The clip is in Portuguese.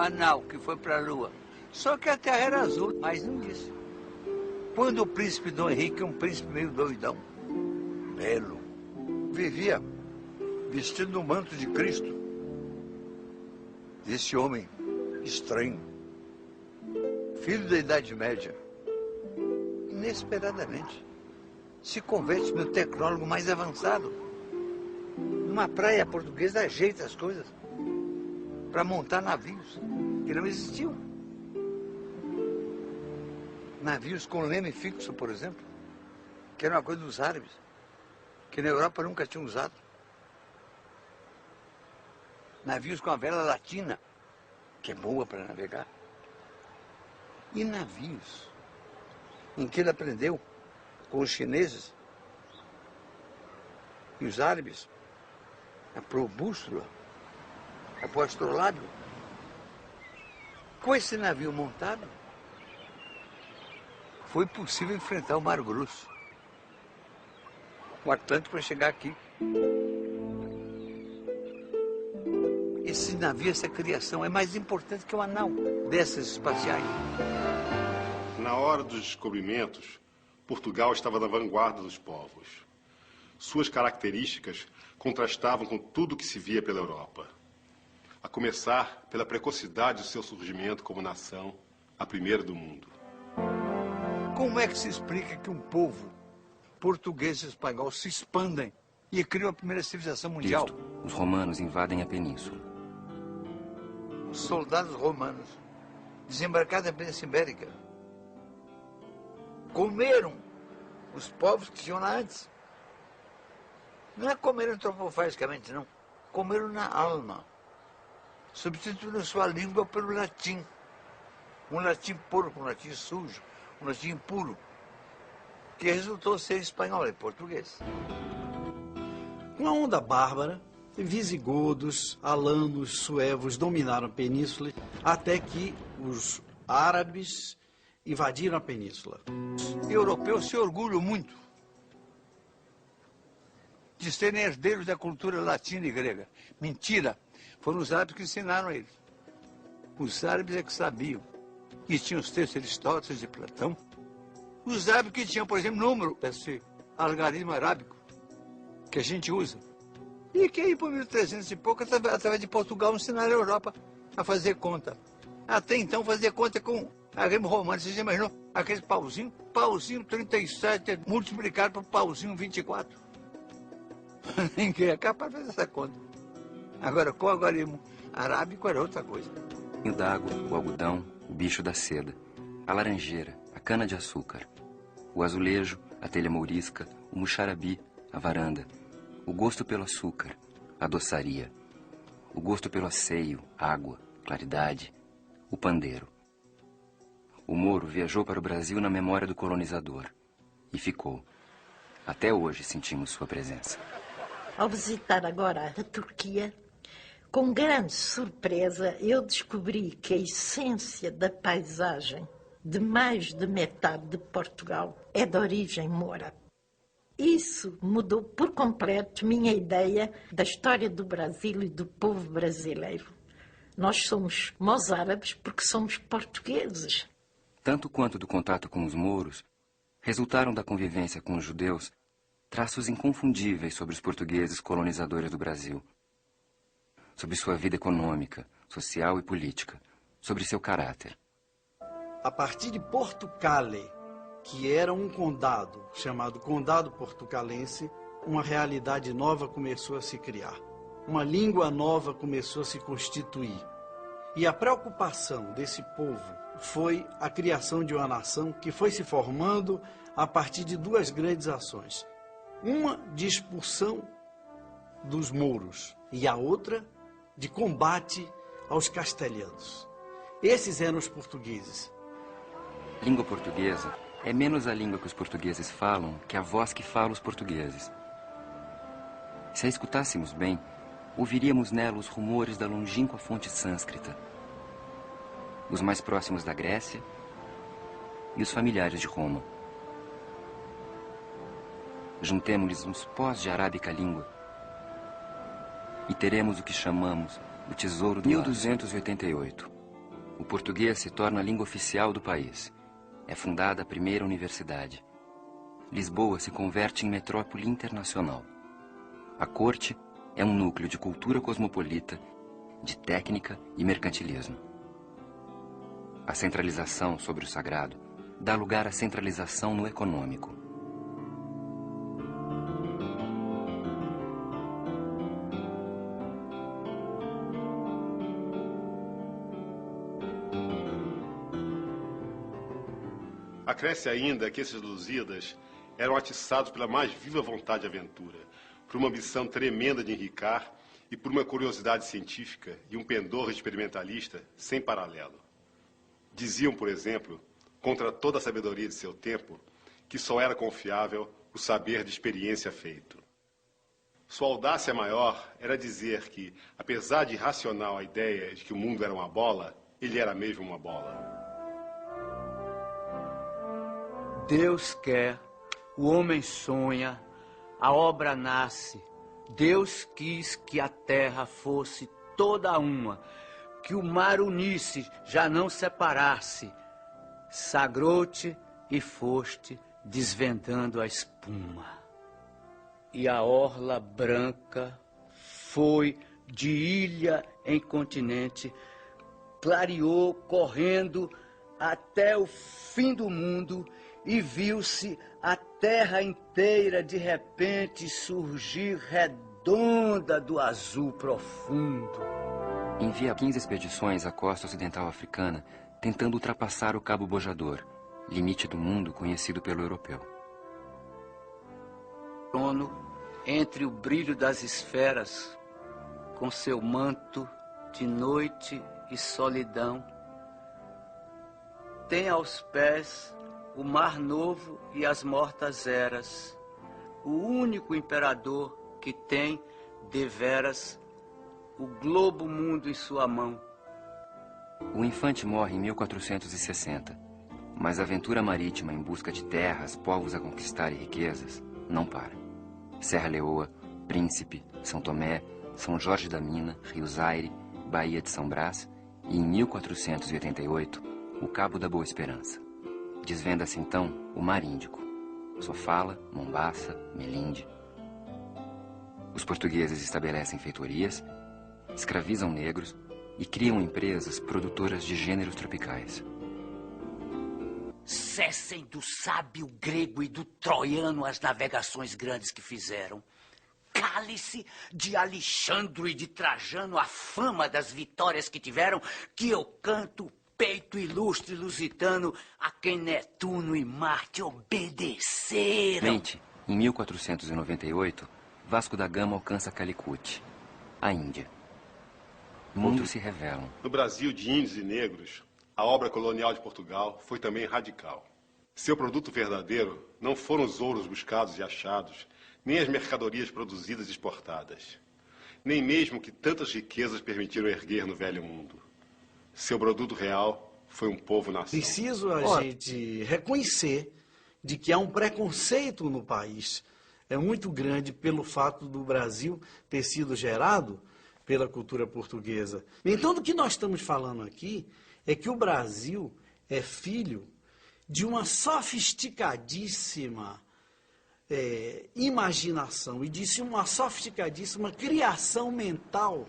anal que foi para a Lua. Só que a Terra era azul, mas não disse. Quando o príncipe Dom Henrique, um príncipe meio doidão, belo, vivia vestindo o manto de Cristo, esse homem estranho, filho da Idade Média, inesperadamente, se converte no tecnólogo mais avançado. Numa praia portuguesa ajeita as coisas para montar navios que não existiam. Navios com leme fixo, por exemplo, que era uma coisa dos árabes, que na Europa nunca tinham usado. Navios com a vela latina, que é boa para navegar. E navios em que ele aprendeu com os chineses e os árabes a pôr bússola, a pôr astrolábio. Com esse navio montado, foi possível enfrentar o Mar Grosso, o Atlântico, para chegar aqui. Esse navio, essa criação, é mais importante que o anal dessas espaciais. Na hora dos descobrimentos, Portugal estava na vanguarda dos povos. Suas características contrastavam com tudo que se via pela Europa. A começar pela precocidade do seu surgimento como nação, a primeira do mundo. Como é que se explica que um povo português e espanhol se expandem e criam a primeira civilização mundial? Isto, os romanos invadem a península. Os soldados romanos desembarcaram na Península Ibérica. Comeram os povos que tinham lá antes. Não é comeram antropofagicamente, não. Comeram na alma. Substituindo sua língua pelo latim. Um latim porco, um latim sujo, um latim impuro, que resultou ser espanhol e português. Com a onda bárbara, visigodos, alanos, suevos dominaram a península até que os árabes invadiram a península. Europeus se orgulham muito de serem herdeiros da cultura latina e grega. Mentira! Foram os árabes que ensinaram a eles. Os árabes é que sabiam. E tinham os textos de Aristóteles, de Platão. Os árabes que tinham, por exemplo, número, esse algarismo arábico, que a gente usa. E que aí, por 1300 e pouco, através de Portugal, ensinaram a Europa a fazer conta. Até então, fazia conta com algarismo romano. Você já imaginou? Aquele pauzinho? Pauzinho 37 multiplicado por pauzinho 24. Ninguém é capaz de fazer essa conta. Agora, com o algarismo arábico era outra coisa. O vinho d'água, o algodão, o bicho da seda, a laranjeira, a cana-de-açúcar, o azulejo, a telha mourisca, o muxarabi, a varanda, o gosto pelo açúcar, a doçaria, o gosto pelo asseio, água, claridade, o pandeiro. O Moro viajou para o Brasil na memória do colonizador e ficou. Até hoje sentimos sua presença. Ao visitar agora a Turquia, com grande surpresa, eu descobri que a essência da paisagem de mais de metade de Portugal é de origem moura. Isso mudou por completo minha ideia da história do Brasil e do povo brasileiro. Nós somos mozárabes porque somos portugueses. Tanto quanto do contato com os mouros, resultaram da convivência com os judeus traços inconfundíveis sobre os portugueses colonizadores do Brasil. Sobre sua vida econômica, social e política, sobre seu caráter. A partir de Portucale, que era um condado, chamado Condado Portucalense, uma realidade nova começou a se criar. Uma língua nova começou a se constituir. E a preocupação desse povo foi a criação de uma nação que foi se formando a partir de duas grandes ações. Uma de expulsão dos mouros e a outra de combate aos castelhanos. Esses eram os portugueses. A língua portuguesa é menos a língua que os portugueses falam que a voz que fala os portugueses. Se a escutássemos bem, ouviríamos nela os rumores da longínqua fonte sânscrita, os mais próximos da Grécia e os familiares de Roma. Juntemo-lhes uns pós de arábica língua e teremos o que chamamos o Tesouro do 1288. o português se torna a língua oficial do país. É fundada a primeira universidade. Lisboa se converte em metrópole internacional. A corte é um núcleo de cultura cosmopolita, de técnica e mercantilismo. A centralização sobre o sagrado dá lugar à centralização no econômico. Acresce ainda que esses Lusíadas eram atiçados pela mais viva vontade de aventura, por uma ambição tremenda de enricar e por uma curiosidade científica e um pendor experimentalista sem paralelo. Diziam, por exemplo, contra toda a sabedoria de seu tempo, que só era confiável o saber de experiência feito. Sua audácia maior era dizer que, apesar de irracional a ideia de que o mundo era uma bola, ele era mesmo uma bola. Deus quer, o homem sonha, a obra nasce. Deus quis que a terra fosse toda uma, que o mar unisse, já não separasse. Sagrou-te e foste desvendando a espuma. E a orla branca foi de ilha em continente, clareou correndo até o fim do mundo, e viu-se a terra inteira de repente surgir redonda do azul profundo. Envia 15 expedições à costa ocidental africana, tentando ultrapassar o Cabo Bojador, limite do mundo conhecido pelo europeu. Trono entre o brilho das esferas, com seu manto de noite e solidão, tem aos pés o mar novo e as mortas eras, o único imperador que tem, deveras, o globo mundo em sua mão. O infante morre em 1460, mas a aventura marítima em busca de terras, povos a conquistar e riquezas não para. Serra Leoa, Príncipe, São Tomé, São Jorge da Mina, Rio Zaire, Baía de São Brás e, em 1488, o Cabo da Boa Esperança. Desvenda-se então o Mar Índico, Sofala, Mombaça, Melinde. Os portugueses estabelecem feitorias, escravizam negros e criam empresas produtoras de gêneros tropicais. Cessem do sábio grego e do troiano as navegações grandes que fizeram. Cale-se de Alexandre e de Trajano a fama das vitórias que tiveram, que eu canto peito ilustre lusitano a quem Netuno e Marte obedeceram. Mente, em 1498, Vasco da Gama alcança Calicut, a Índia. Mundos se revelam. No Brasil de índios e negros, a obra colonial de Portugal foi também radical. Seu produto verdadeiro não foram os ouros buscados e achados, nem as mercadorias produzidas e exportadas, nem mesmo que tantas riquezas permitiram erguer no velho mundo. Seu produto real foi um povo-nação. Preciso a gente reconhecer de que há um preconceito no país muito grande pelo fato do Brasil ter sido gerado pela cultura portuguesa. Então, do que nós estamos falando aqui é que o Brasil é filho de uma sofisticadíssima imaginação e de uma sofisticadíssima criação mental